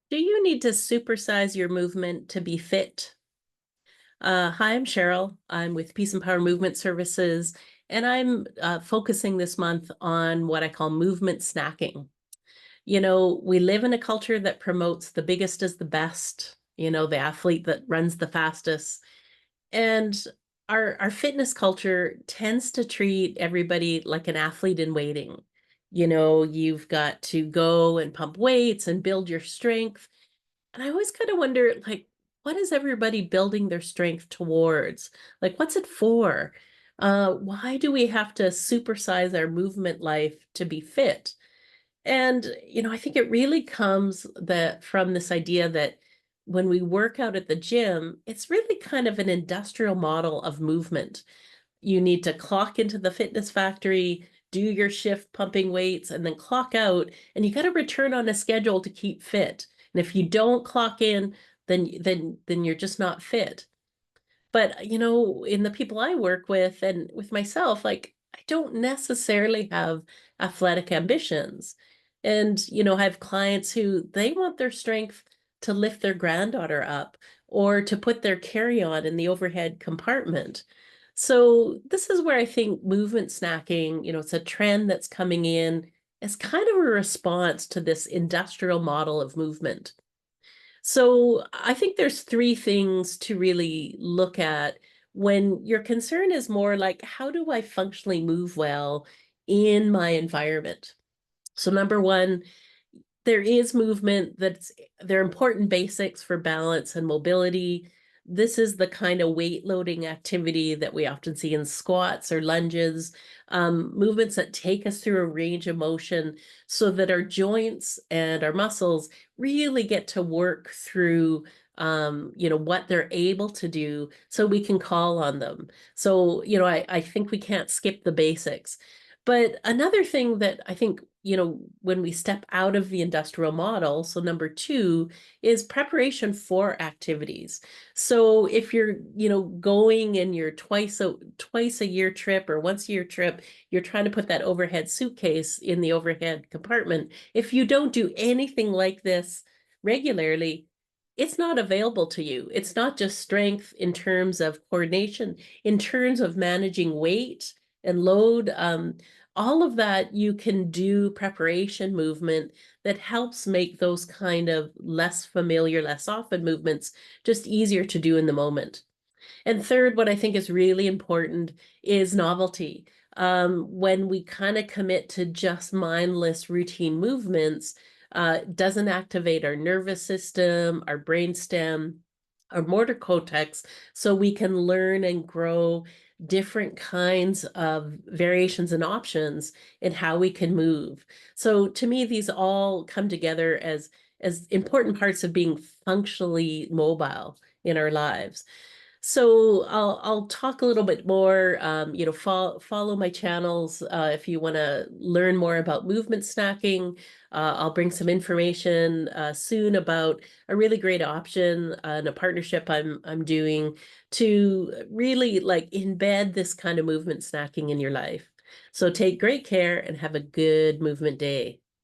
Do you need to supersize your movement to be fit? Hi, I'm Cheryl. I'm with Peace and Power Movement Services, and I'm focusing this month on what I call movement snacking. We live in a culture that promotes the biggest is the best, the athlete that runs the fastest. And our fitness culture tends to treat everybody like an athlete in waiting. You've got to go and pump weights and build your strength. And I always kind of wonder, like, what is everybody building their strength towards? Like, what's it for? Why do we have to supersize our movement life to be fit? And, I think it really comes from this idea that when we work out at the gym, it's really kind of an industrial model of movement. You need to clock into the fitness factory, do your shift pumping weights, and then clock out. And you got to return on a schedule to keep fit. And if you don't clock in, then you're just not fit. But in the people I work with and with myself, like I don't necessarily have athletic ambitions. And I have clients who they want their strength to lift their granddaughter up or to put their carry-on in the overhead compartment. So this is where I think movement snacking, it's a trend that's coming in as kind of a response to this industrial model of movement. So I think there's three things to really look at when your concern is more like, how do I functionally move well in my environment? So number one, there is movement they're important basics for balance and mobility. This is the kind of weight loading activity that we often see in squats or lunges, movements that take us through a range of motion so that our joints and our muscles really get to work through what they're able to do so we can call on them. So, I think we can't skip the basics. But another thing that I think, when we step out of the industrial model, so number two is preparation for activities. So if you're, going in your twice a year trip or once a year trip, you're trying to put that overhead suitcase in the overhead compartment. If you don't do anything like this regularly, it's not available to you. It's not just strength in terms of coordination, in terms of managing weight and load. All of that you can do preparation movement that helps make those kind of less familiar, less often movements just easier to do in the moment. And third, what I think is really important is novelty. When we kind of commit to just mindless routine movements, doesn't activate our nervous system, our brainstem, our motor cortex, so we can learn and grow different kinds of variations and options in how we can move. So to me, these all come together as important parts of being functionally mobile in our lives. So I'll talk a little bit more. Follow my channels if you want to learn more about movement snacking. I'll bring some information soon about a really great option and a partnership I'm doing to really like embed this kind of movement snacking in your life. So take great care and have a good movement day.